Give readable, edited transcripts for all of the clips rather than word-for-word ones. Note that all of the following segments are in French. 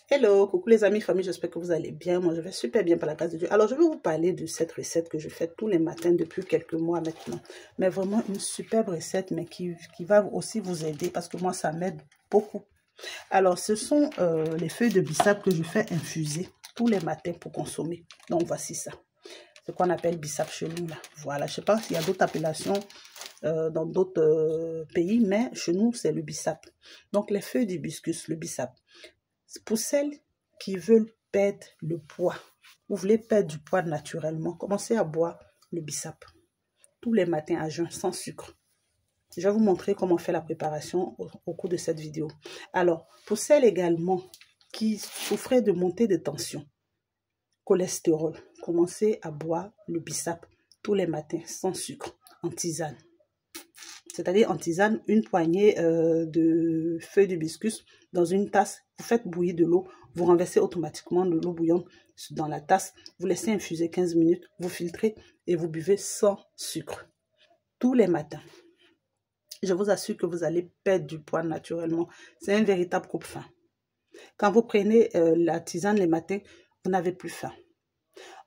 Hello, coucou les amis, famille, j'espère que vous allez bien. Moi, je vais super bien par la grâce de Dieu. Alors, je vais vous parler de cette recette que je fais tous les matins depuis quelques mois maintenant. Mais vraiment une superbe recette, mais qui va aussi vous aider parce que moi, ça m'aide beaucoup. Alors, ce sont les feuilles de bissap que je fais infuser tous les matins pour consommer. Donc, voici ça. Ce qu'on appelle bissap chez nous, là. Voilà, je ne sais pas s'il y a d'autres appellations dans d'autres pays, mais chez nous, c'est le bissap. Donc, les feuilles d'hibiscus, le bissap. Pour celles qui veulent perdre le poids, vous voulez perdre du poids naturellement, commencez à boire le bissap tous les matins à jeun, sans sucre. Je vais vous montrer comment faire la préparation au cours de cette vidéo. Alors, pour celles également qui souffraient de montée de tension, cholestérol, commencez à boire le bissap tous les matins, sans sucre, en tisane. C'est-à-dire en tisane, une poignée de feuilles d'hibiscus dans une tasse. Vous faites bouillir de l'eau, vous renversez automatiquement de l'eau bouillante dans la tasse. Vous laissez infuser 15 minutes, vous filtrez et vous buvez sans sucre. Tous les matins. Je vous assure que vous allez perdre du poids naturellement. C'est un véritable coupe-faim. Quand vous prenez la tisane les matins, vous n'avez plus faim.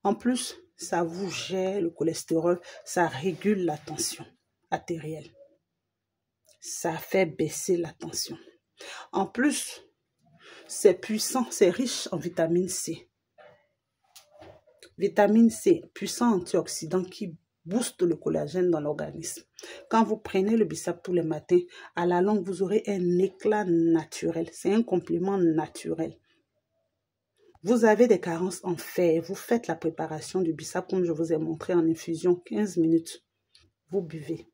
En plus, ça vous gère le cholestérol, ça régule la tension artérielle. Ça fait baisser la tension. En plus, c'est puissant, c'est riche en vitamine C. Vitamine C, puissant antioxydant qui booste le collagène dans l'organisme. Quand vous prenez le bissap tous les matins, à la longue, vous aurez un éclat naturel. C'est un complément naturel. Vous avez des carences en fer. Vous faites la préparation du bissap comme je vous ai montré en infusion, 15 minutes. Vous buvez.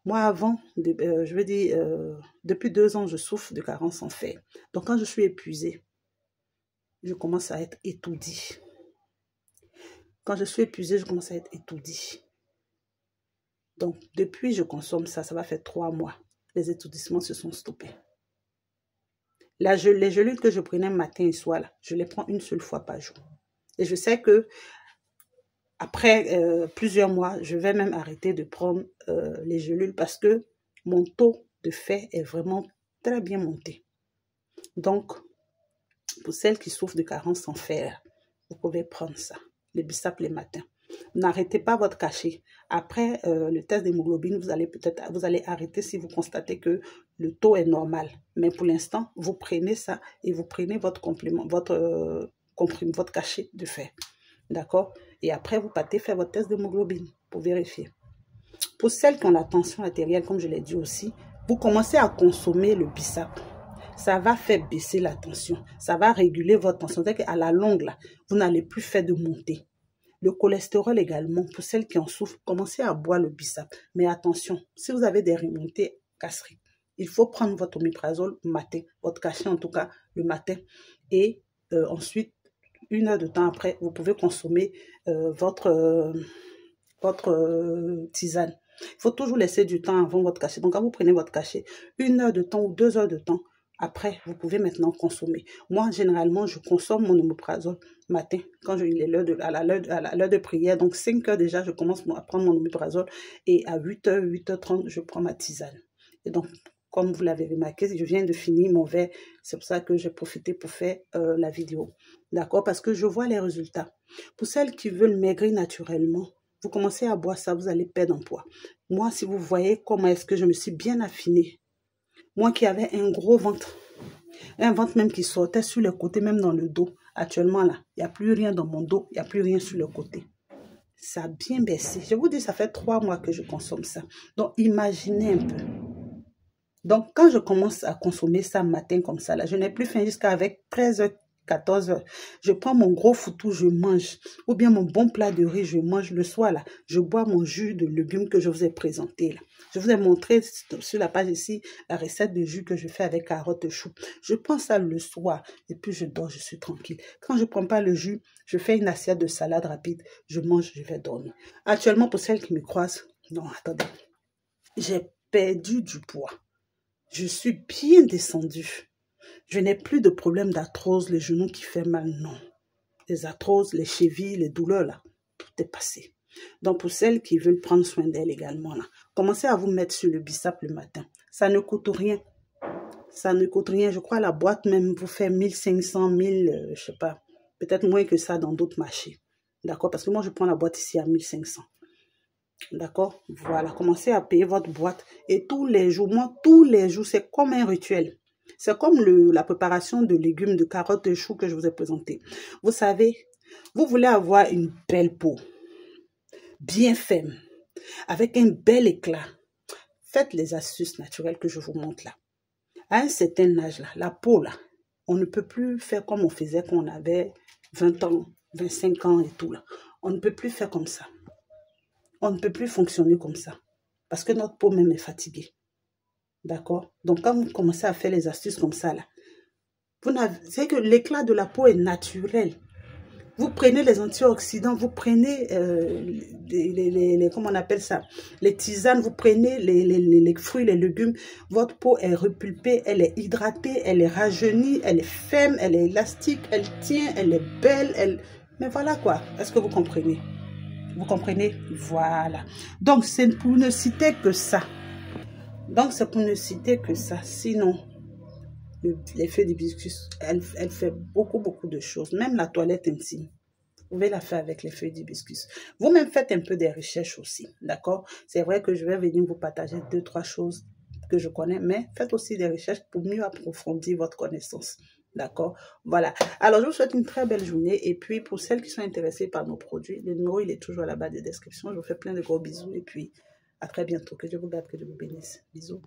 Moi, avant, je veux dire, depuis 2 ans, je souffre de carence en fer. Donc, quand je suis épuisée, je commence à être étourdie. Quand je suis épuisée, je commence à être étourdie. Donc, depuis je consomme ça, ça va faire 3 mois. Les étourdissements se sont stoppés. Les gélules que je prenais matin et soir, là, je les prends une seule fois par jour. Et je sais que après plusieurs mois, je vais même arrêter de prendre les gélules parce que mon taux de fer est vraiment très bien monté. Donc, pour celles qui souffrent de carence en fer, vous pouvez prendre ça, les bissap les matins. N'arrêtez pas votre cachet. Après le test d'hémoglobine, vous allez arrêter si vous constatez que le taux est normal. Mais pour l'instant, vous prenez ça et vous prenez votre complément, votre cachet de fer. D'accord? Et après, vous partez faire votre test d'hémoglobine pour vérifier. Pour celles qui ont la tension artérielle, comme je l'ai dit aussi, vous commencez à consommer le bissap. Ça va faire baisser la tension. Ça va réguler votre tension. C'est-à-dire qu'à la longue, là, vous n'allez plus faire de montée. Le cholestérol également, pour celles qui en souffrent, commencez à boire le bissap. Mais attention, si vous avez des remontées gastriques, il faut prendre votre oméprazole matin, votre cachet en tout cas le matin. Et ensuite, 1 heure de temps après, vous pouvez consommer votre tisane. Il faut toujours laisser du temps avant votre cachet. Donc, quand vous prenez votre cachet, 1 heure de temps ou 2 heures de temps, après, vous pouvez maintenant consommer. Moi, généralement, je consomme mon oméprazole matin, quand il est à l'heure de prière. Donc, 5 heures déjà, je commence à prendre mon oméprazole. Et à 8h, 8h30, je prends ma tisane. Et donc, comme vous l'avez remarqué, je viens de finir mon verre. C'est pour ça que j'ai profité pour faire la vidéo. D'accord? Parce que je vois les résultats. Pour celles qui veulent maigrir naturellement, vous commencez à boire ça, vous allez perdre en poids. Moi, si vous voyez comment est-ce que je me suis bien affinée, moi qui avais un gros ventre même qui sortait sur les côtés, même dans le dos, actuellement là, il n'y a plus rien dans mon dos, il n'y a plus rien sur le côté. Ça a bien baissé. Je vous dis, ça fait 3 mois que je consomme ça. Donc, imaginez un peu. Donc, quand je commence à consommer ça matin comme ça, là, je n'ai plus faim jusqu'à avec 13h, 14h. Je prends mon gros foutou, je mange. Ou bien mon bon plat de riz, je mange le soir. Là, je bois mon jus de légumes que je vous ai présenté. Là. Je vous ai montré sur la page ici la recette de jus que je fais avec carottes et choux. Je prends ça le soir et puis je dors, je suis tranquille. Quand je ne prends pas le jus, je fais une assiette de salade rapide. Je mange, je vais dormir. Actuellement, pour celles qui me croisent, non, attendez. J'ai perdu du poids. Je suis bien descendue. Je n'ai plus de problème d'arthrose, les genoux qui fait mal, non. Les arthroses, les chevilles, les douleurs, là, tout est passé. Donc, pour celles qui veulent prendre soin d'elles également, là, commencez à vous mettre sur le bissap le matin. Ça ne coûte rien. Ça ne coûte rien. Je crois la boîte même vous fait 1500, 1000, je sais pas. Peut-être moins que ça dans d'autres marchés. D'accord? Parce que moi, je prends la boîte ici à 1500. D'accord? Voilà. Commencez à payer votre boîte. Et tous les jours, moi, tous les jours, c'est comme un rituel. C'est comme la préparation de légumes, de carottes, de choux que je vous ai présenté. Vous savez, vous voulez avoir une belle peau, bien ferme, avec un bel éclat. Faites les astuces naturelles que je vous montre là. À un certain âge là, la peau là, on ne peut plus faire comme on faisait quand on avait 20 ans, 25 ans et tout là. On ne peut plus faire comme ça. On ne peut plus fonctionner comme ça. Parce que notre peau même est fatiguée. D'accord? Donc quand vous commencez à faire les astuces comme ça là, c'est que l'éclat de la peau est naturel. Vous prenez les antioxydants, vous prenez comment on appelle ça, les tisanes, vous prenez les fruits, les légumes, votre peau est repulpée, elle est hydratée, elle est rajeunie, elle est ferme, elle est élastique, elle tient, elle est belle, mais voilà quoi, est-ce que vous comprenez? Vous comprenez? Voilà. Donc c'est pour ne citer que ça. Sinon, les feuilles d'hibiscus, elle fait beaucoup de choses. Même la toilette intime, vous pouvez la faire avec les feuilles d'hibiscus. Vous-même faites un peu des recherches aussi, d'accord? C'est vrai que je vais venir vous partager 2-3 choses que je connais, mais faites aussi des recherches pour mieux approfondir votre connaissance. D'accord? Voilà. Alors, je vous souhaite une très belle journée. Et puis, pour celles qui sont intéressées par nos produits, le numéro, il est toujours à la barre de description. Je vous fais plein de gros bisous. Et puis, à très bientôt. Que Dieu vous garde, que Dieu vous bénisse. Bisous.